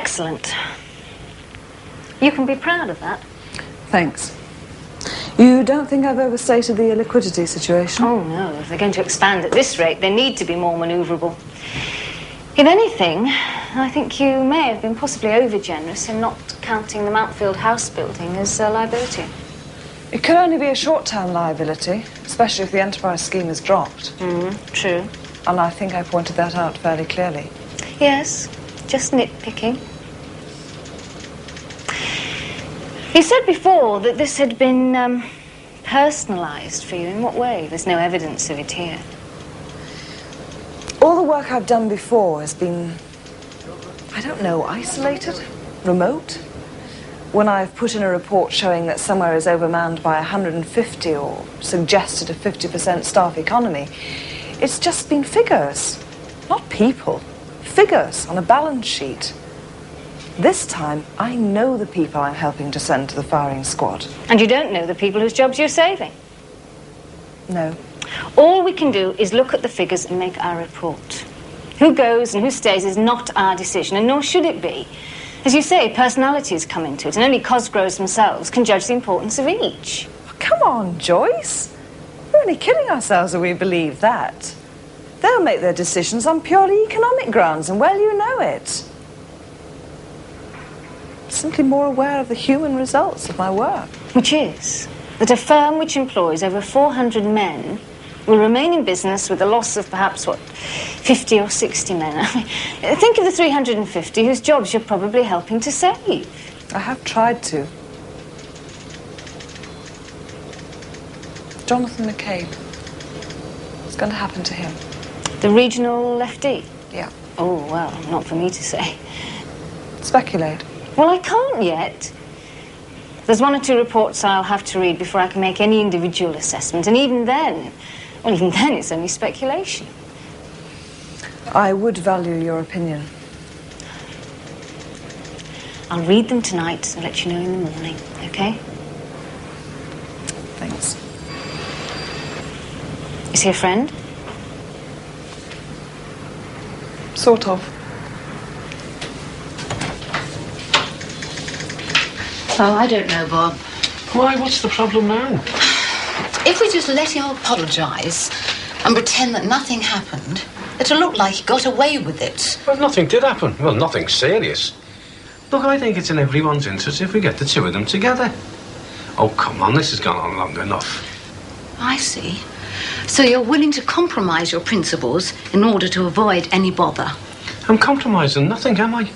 Excellent. You can be proud of that. Thanks. You don't think I've overstated the liquidity situation? Oh, no. If they're going to expand at this rate, they need to be more manoeuvrable. If anything, I think you may have been possibly over-generous in not counting the Mountfield house building as a liability. It could only be a short-term liability, especially if the enterprise scheme is dropped. True. And I think I pointed that out fairly clearly. Yes, just nitpicking. You said before that this had been personalised for you. In what way? There's no evidence of it here. All the work I've done before has been, I don't know, isolated, remote. When I've put in a report showing that somewhere is overmanned by 150 or suggested a 50% staff economy, it's just been figures, not people. Figures on a balance sheet. This time, I know the people I'm helping to send to the firing squad. And you don't know the people whose jobs you're saving? No. All we can do is look at the figures and make our report. Who goes and who stays is not our decision, and nor should it be. As you say, personalities come into it, and only Cosgroves themselves can judge the importance of each. Oh, come on, Joyce. We're only kidding ourselves if we believe that. They'll make their decisions on purely economic grounds, and well, you know it. Simply more aware of the human results of my work. Which is that a firm which employs over 400 men will remain in business with a loss of perhaps, 50 or 60 men. I mean, think of the 350 whose jobs you're probably helping to save. I have tried to. Jonathan McCabe. What's going to happen to him? The regional FD? Yeah. Oh, well, not for me to say. Speculate. Well, I can't yet. There's one or two reports I'll have to read before I can make any individual assessment, and even then it's only speculation. I would value your opinion. I'll read them tonight and let you know in the morning, okay? Thanks. Is he a friend? Sort of. Oh, I don't know, Bob. Why, what's the problem now? If we just let him apologise and pretend that nothing happened, it'll look like he got away with it. Well, nothing did happen. Well, nothing serious. Look, I think it's in everyone's interest if we get the two of them together. Oh, come on, this has gone on long enough. I see. So you're willing to compromise your principles in order to avoid any bother? I'm compromising nothing, am I?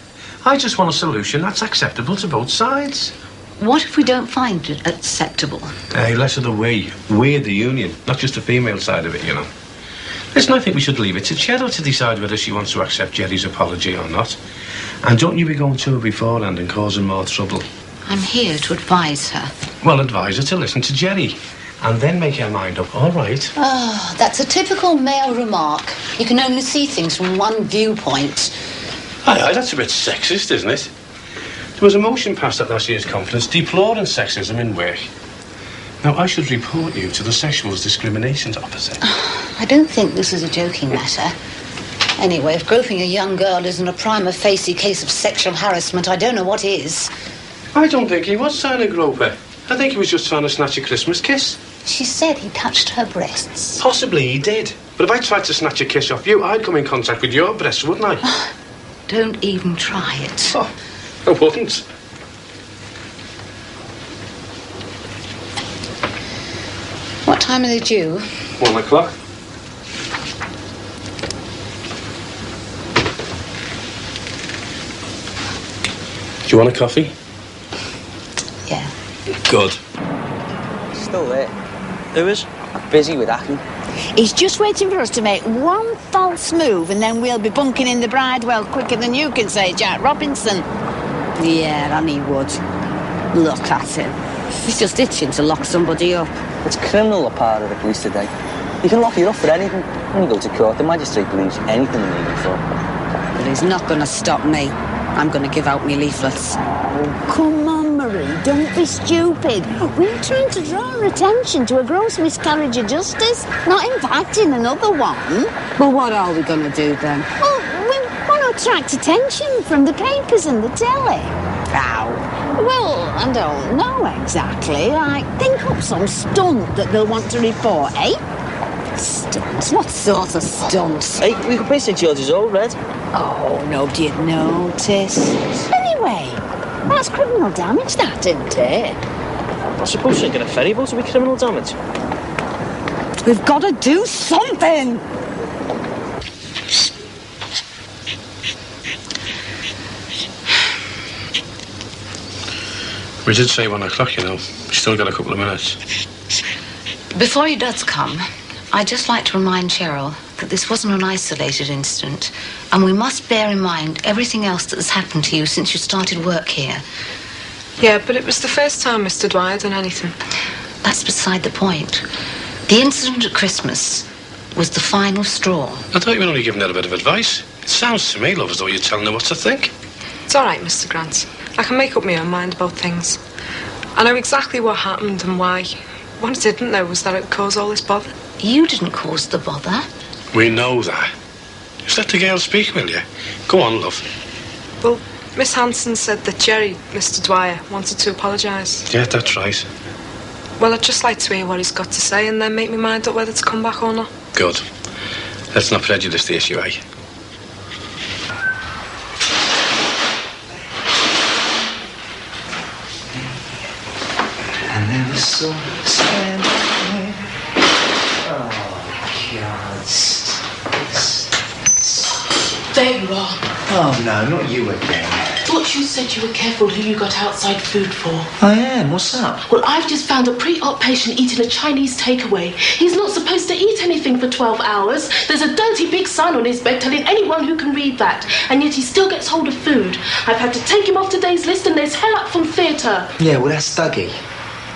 I just want a solution that's acceptable to both sides. What if we don't find it acceptable? Hey, less of the we. We're the union, not just the female side of it, you know. Listen, I think we should leave it to Cheryl to decide whether she wants to accept Jerry's apology or not. And don't you be going to her beforehand and causing more trouble. I'm here to advise her. Well, advise her to listen to Jerry. And then make her mind up, all right? Oh, that's a typical male remark. You can only see things from one viewpoint. Aye, that's a bit sexist, isn't it? There was a motion passed at last year's conference deploring sexism in work. Now, I should report you to the Sexuals Discriminations Officer. I don't think this is a joking matter. Anyway, if groping a young girl isn't a prima facie case of sexual harassment, I don't know what is. I don't think he was trying to grope her. I think he was just trying to snatch a Christmas kiss. She said he touched her breasts. Possibly he did. But if I tried to snatch a kiss off you, I'd come in contact with your breasts, wouldn't I? Don't even try it. Oh, I wouldn't. What time are they due? 1 o'clock. Do you want a coffee? Yeah. Good. Still there. Who is? Busy with hacking. He's just waiting for us to make one false move and then we'll be bunking in the Bridewell quicker than you can say, Jack Robinson. Yeah, and he would. Look at him. He's just itching to lock somebody up. It's criminal a part of the police today. You can lock you up for anything. When you go to court, the magistrate believes anything you need for. But he's not going to stop me. I'm going to give out me leaflets. Oh, come on, Marie, don't be stupid. We're trying to draw our attention to a gross miscarriage of justice, not inviting another one. Well, what are we going to do then? Well, 1 or attract attention from the papers and the telly. How? Well, I don't know exactly. Like, think up some stunt that they'll want to report, eh? Stunts? What sort of stunts? Hey, we could play St George's Old, Red. Oh, nobody'd notice. Anyway, that's criminal damage, that, isn't it? I suppose taking a ferry boat will be criminal damage. We've got to do something! We did say 1 o'clock, you know. We still got a couple of minutes. Before he does come, I'd just like to remind Cheryl that this wasn't an isolated incident, and we must bear in mind everything else that has happened to you since you started work here. Yeah, but it was the first time Mr. Dwyer done anything. That's beside the point. The incident at Christmas was the final straw. I thought you were only giving her a bit of advice. It sounds to me, love, as though you're telling her what to think. It's all right, Mr. Grant. I can make up my own mind about things. I know exactly what happened and why. What I didn't know was that it caused all this bother. You didn't cause the bother. We know that. Just let the girl speak, will you? Go on, love. Well, Miss Hanson said that Jerry, Mr. Dwyer, wanted to apologise. Yeah, that's right. Well, I'd just like to hear what he's got to say and then make my mind up whether to come back or not. Good. Let's not prejudice the issue, eh? I never saw her stand there. Oh, God. There you are. Oh, no, not you again. Thought you said you were careful who you got outside food for. I am. What's up? Well, I've just found a pre-op patient eating a Chinese takeaway. He's not supposed to eat anything for 12 hours. There's a dirty big sign on his bed telling anyone who can read that. And yet he still gets hold of food. I've had to take him off today's list and there's hell up from theatre. Yeah, well, that's Dougie.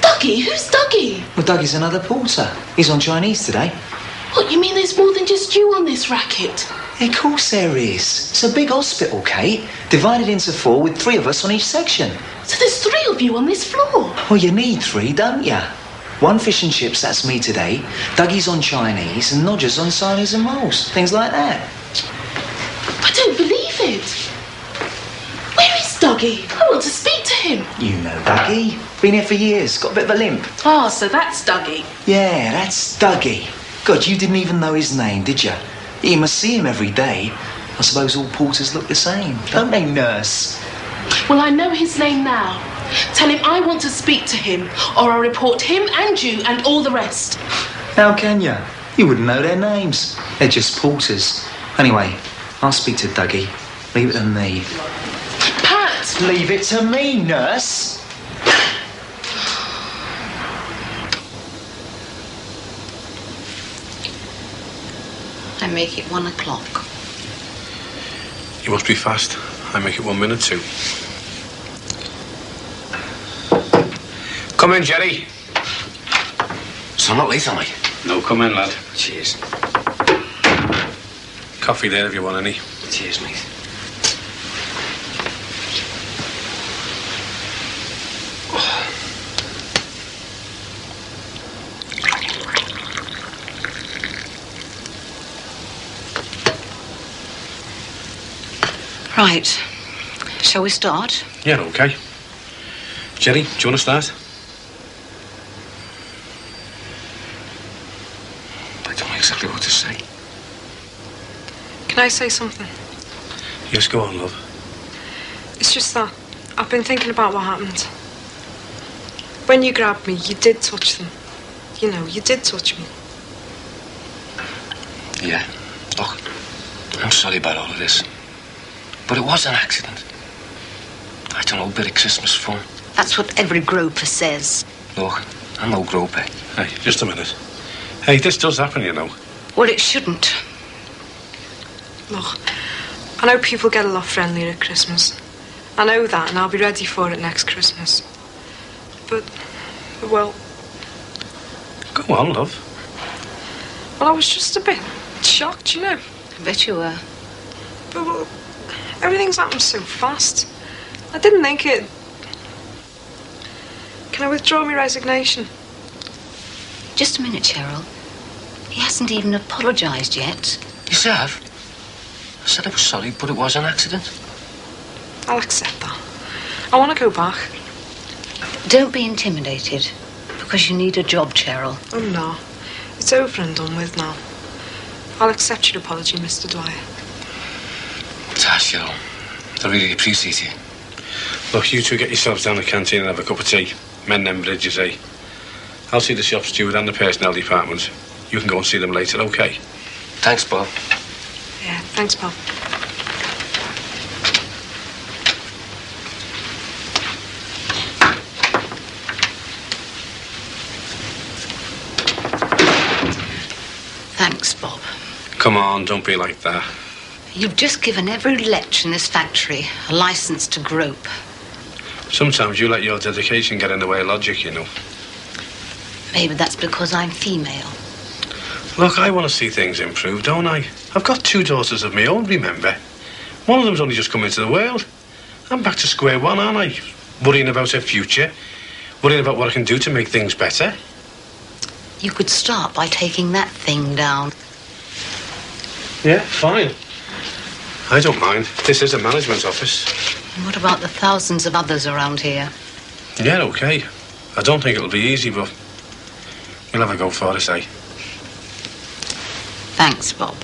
Dougie? Who's Dougie? Well, Dougie's another porter. He's on Chinese today. What, you mean there's more than just you on this racket? Of course there is. It's a big hospital, Kate. Divided into 4 with 3 of us on each section. So there's 3 of you on this floor? Well, you need 3, don't you? 1 fish and chips, that's me today. Dougie's on Chinese and Nodger's on Chinese and rolls. Things like that. I don't believe it. Where is Dougie? I want to speak to him. You know Dougie. Been here for years. Got a bit of a limp. Ah, so that's Dougie. Yeah, that's Dougie. God, you didn't even know his name, did you? You must see him every day. I suppose all porters look the same, don't they, nurse? Well, I know his name now. Tell him I want to speak to him, or I'll report him and you and all the rest. How can you? You wouldn't know their names. They're just porters. Anyway, I'll speak to Dougie. Leave it to me. Pat! Leave it to me, nurse. I make it 1 o'clock. You must be fast. I make it 1 minute too. Come in, Jerry. So I'm not late, am I? No, come in, lad. Cheers. Coffee there if you want any. Cheers, mate. Right. Shall we start? Yeah, okay. Jerry, do you want to start? I don't know exactly what to say. Can I say something? Yes, go on, love. It's just that I've been thinking about what happened. When you grabbed me, you did touch them. You know, you did touch me. Yeah. Look, I'm sorry about all of this. But it was an accident. I don't know, a bit of Christmas fun. That's what every groper says. Look, I'm no groper. Hey, just a minute. Hey, this does happen, you know. Well, it shouldn't. Look, I know people get a lot friendlier at Christmas. I know that, and I'll be ready for it next Christmas. But, well... Go on, love. Well, I was just a bit shocked, you know. I bet you were. But, well, everything's happened so fast. I didn't think it... Can I withdraw my resignation? Just a minute, Cheryl. He hasn't even apologised yet. You have? I said I was sorry, but it was an accident. I'll accept that. I want to go back. Don't be intimidated, because you need a job, Cheryl. I'm not. It's over and done with now. I'll accept your apology, Mr. Dwyer. Tash, Cheryl. I really appreciate it. Look, you two get yourselves down the canteen and have a cup of tea. Mend them bridges, eh? I'll see the shop steward and the personnel department. You can go and see them later, OK? Thanks, Bob. Yeah, thanks, Bob. Thanks, Bob. Come on, don't be like that. You've just given every lech in this factory a license to grope. Sometimes you let your dedication get in the way of logic, you know. Maybe that's because I'm female. Look, I want to see things improve, don't I? I've got 2 daughters of my own, remember? One of them's only just come into the world. I'm back to square one, aren't I? Worrying about her future. Worrying about what I can do to make things better. You could start by taking that thing down. Yeah, fine. I don't mind. This is a management office. And what about the thousands of others around here? Yeah, OK. I don't think it'll be easy, but we'll have a go for it, eh? Thanks, Bob.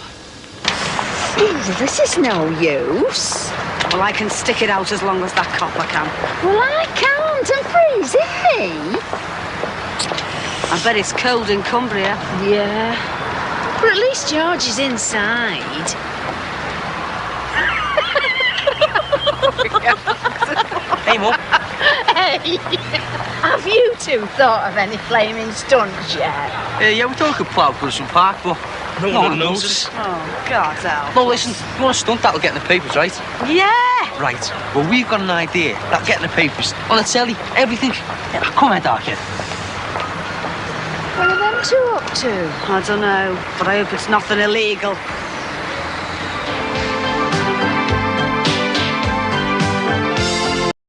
This is no use. Well, I can stick it out as long as that copper can. Well, I can't. I'm freezing me. I bet it's cold in Cumbria. Yeah. But at least George is inside. Hey, Mum. Hey, have you two thought of any flaming stunts yet? Yeah, we thought we could plough Brookside Park, but no one knows. Oh, God, help. No, listen, you want a stunt that'll get in the papers, right? Yeah. Right. Well, we've got an idea that'll get in the papers, on the telly, everything. Yeah, come on, Darky. What are them two up to? I don't know, but I hope it's nothing illegal.